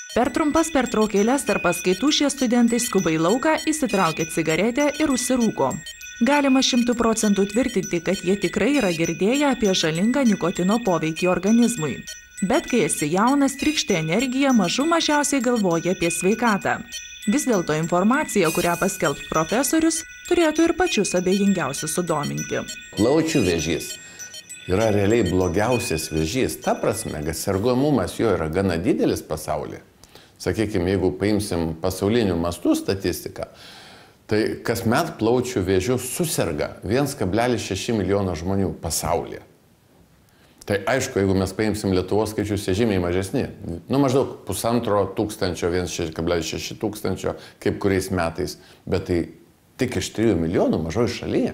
Per trumpas pertraukėles tarp paskaitų šie studentai skuba į lauką, įsitraukia cigaretę ir užsirūko. Galima 100% tvirtinti, kad jie tikrai yra girdėję apie žalingą nikotino poveikį organizmui. Bet kai esi jaunas, trykšti energija, mažiausiai galvoja apie sveikatą. Vis dėlto informacija, kurią paskelbs profesorius, turėtų ir pačius abejingiausius sudominti. Plaučių vėžys yra realiai blogiausias vėžys. Ta prasme, kad sergamumas jo yra gana didelis pasaulyje. Sakykime, jeigu paimsim pasaulinių mastų statistiką, tai kasmet plaučių vėžių suserga 1,6 milijono žmonių pasaulyje. Tai aišku, jeigu mes paimsim Lietuvos skaičius, jie žymiai mažesni. Maždaug 1,5 tūkstančio, 1,6 tūkstančio, kaip kuriais metais. Bet tai tik iš 3 milijonų mažoji šalyje.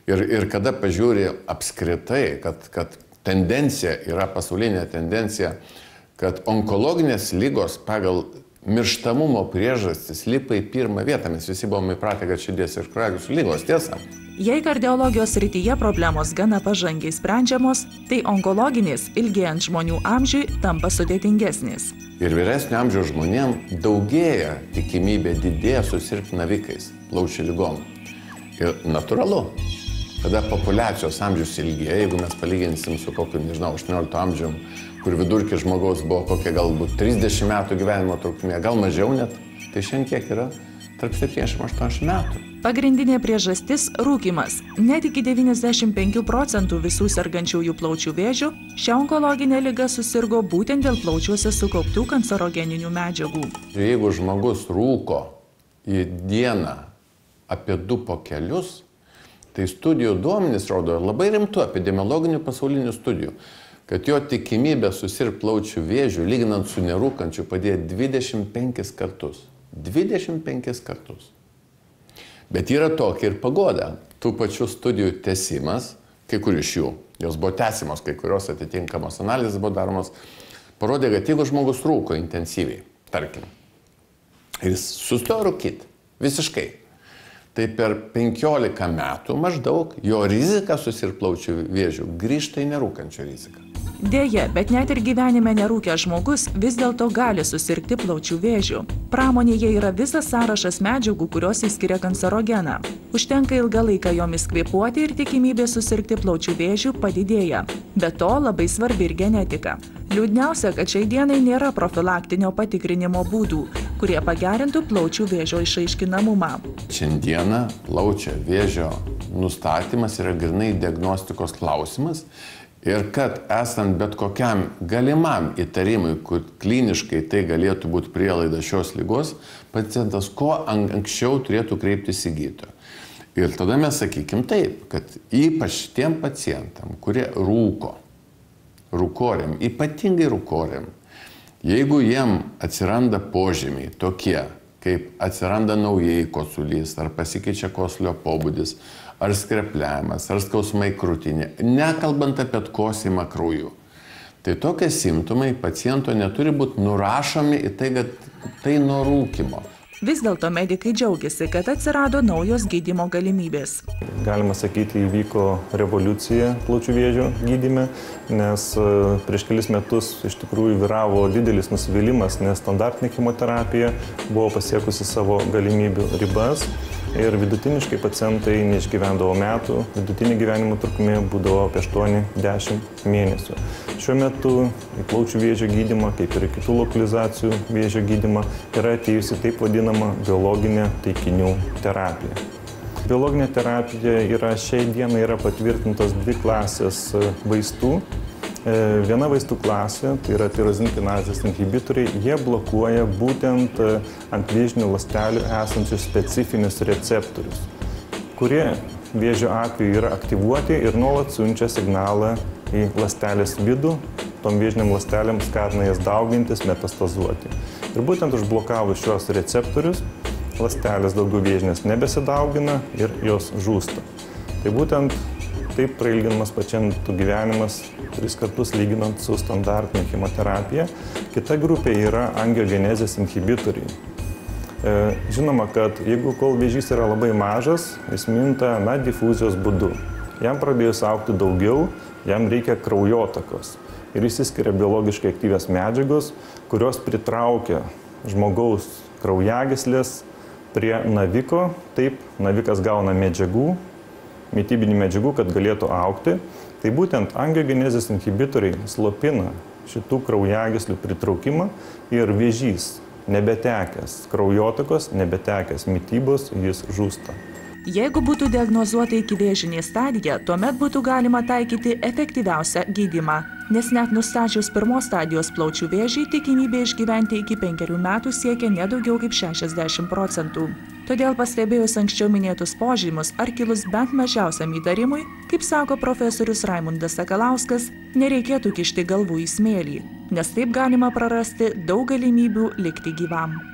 Ir kada pažiūri apskritai, kad tendencija yra pasaulinė tendencija, kad onkologinės lygos pagal mirštamumo priežastis lipa į pirmą vietą. Mes visi buvome įpratę, kad širdies ir kraujagyslių lygos, tiesa. Jei kardiologijos srityje problemos gana pažangiai sprendžiamos, tai onkologinės ilgėjant žmonių amžiui tampa sudėtingesnės. Ir vyresnio amžiaus žmonėm daugėja tikimybė didėja susirgti navikais, plaučių lygom. Ir natūralu, kada populiacijos amžius ilgėja, jeigu mes palyginsim su kokiu, 18 amžium, kur vidurkis žmogaus buvo kokia galbūt 30 metų gyvenimo trukmė, gal mažiau net, tai šiandien kiek yra? Tarp 70-80 metų. Pagrindinė priežastis – rūkymas. Net iki 95% visų sergančiųjų plaučių vėžių šią onkologinę ligą susirgo būtent dėl plaučiuose sukauptų kancerogeninių medžiagų. Jeigu žmogus rūko į dieną apie 2 pokelius, tai studijų duomenys rodo labai rimtų epidemiologinių pasaulinių studijų, kad jo tikimybė susirgti plaučių vėžių, lyginant su nerūkančiu, padėjo 25 kartus. 25 kartus. Bet yra tokia ir pagoda. Tų pačių studijų tęsimas, kai kur iš jų, jos buvo tęsimos, kai kurios atitinkamos analizės buvo daromos, parodė, kad jeigu žmogus rūko intensyviai, tarkim, ir jis sustojo rūkyti visiškai, tai per 15 metų maždaug jo rizika susirgti plaučių vėžių grįžta į nerūkančio riziką. Deja, bet net ir gyvenime nerūkęs žmogus vis dėlto gali susirgti plaučių vėžių. Pramonėje yra visas sąrašas medžiagų, kurios įskiria kancerogeną. Užtenka ilgą laiką jomis kvėpuoti ir tikimybė susirgti plaučių vėžių padidėja. Be to labai svarbi ir genetika. Liūdniausia, kad šiai dienai nėra profilaktinio patikrinimo būdų, kurie pagerintų plaučių vėžio išaiškinamumą. Šiandieną plaučių vėžio nustatymas yra grynai diagnostikos klausimas. Ir kad esant bet kokiam galimam įtarimui, kur kliniškai tai galėtų būti prielaida šios ligos, pacientas kuo anksčiau turėtų kreiptis į gydytoją. Ir tada mes sakykim taip, kad ypač tiem pacientam, kurie rūkoriam, ypatingai rūkoriam, jeigu jiem atsiranda požymiai tokie, kaip atsiranda naujai kosulys, ar pasikeičia kosulio pobūdis, ar skrepliavimas, ar skausmai krūtinė, nekalbant apie atkosėjimą krauju. Tai tokie simptomai paciento neturi būti nurašomi į tai, kad tai nuo rūkymo. Vis dėlto medikai džiaugiasi, kad atsirado naujos gydymo galimybės. Galima sakyti, įvyko revoliucija plaučių vėžio gydyme, nes prieš kelis metus iš tikrųjų vyravo didelis nusivylimas, nes standartinė chemoterapija buvo pasiekusi savo galimybių ribas ir vidutiniškai pacientai neišgyvendavo metų, vidutinė gyvenimo trukmė būdavo apie 8-10 mėnesių. Šiuo metu į plaučių vėžio gydymą, kaip ir kitų lokalizacijų vėžio gydymą, yra atėjusi taip vadinama biologinė taikinių terapija. Biologinė terapija yra šiai dienai yra patvirtintos 2 klasės vaistų. Viena vaistų klasė, tai yra tirozinkinazės inhibitoriai, jie blokuoja būtent ant vėžinių ląstelių esančius specifinius receptorius, kurie vėžio atveju yra aktyvuoti ir nuolat siunčia signalą į ląstelės vidų, tom vėžiniam ląstelėm skatina jas daugintis, metastazuoti. Ir būtent užblokavus šios receptorius, ląstelės daugiau vėžinės nebesidaugina ir jos žūsta. Tai būtent taip prailginamas pacientų gyvenimas 3 kartus lyginant su standartinė chemoterapija. Kita grupė yra angiogenezės inhibitoriai. Žinoma, kad jeigu kol vėžys yra labai mažas, jis minta difuzijos būdu. Jam pradėjus augti daugiau, jam reikia kraujotakos. ir išsiskiria biologiškai aktyvios medžiagos, kurios pritraukia žmogaus kraujagyslės prie naviko. Taip, navikas gauna medžiagų, mitybinių medžiagų, kad galėtų augti. Tai būtent angiogenezės inhibitoriai slopina šitų kraujagyslių pritraukimą ir vėžys nebetekęs kraujotakos, nebetekęs mitybos, jis žūsta. Jeigu būtų diagnozuota ikivėžinė stadija, tuomet būtų galima taikyti efektyviausią gydymą, nes net nustačius pirmos stadijos plaučių vėžį, tikimybė išgyventi iki 5 metų siekia nedaugiau kaip 60%. Todėl pastebėjus anksčiau minėtus požymius ar kilus bent mažiausiam įtarimui, kaip sako profesorius Raimundas Sakalauskas, nereikėtų kišti galvų į smėlį, nes taip galima prarasti daug galimybių likti gyvam.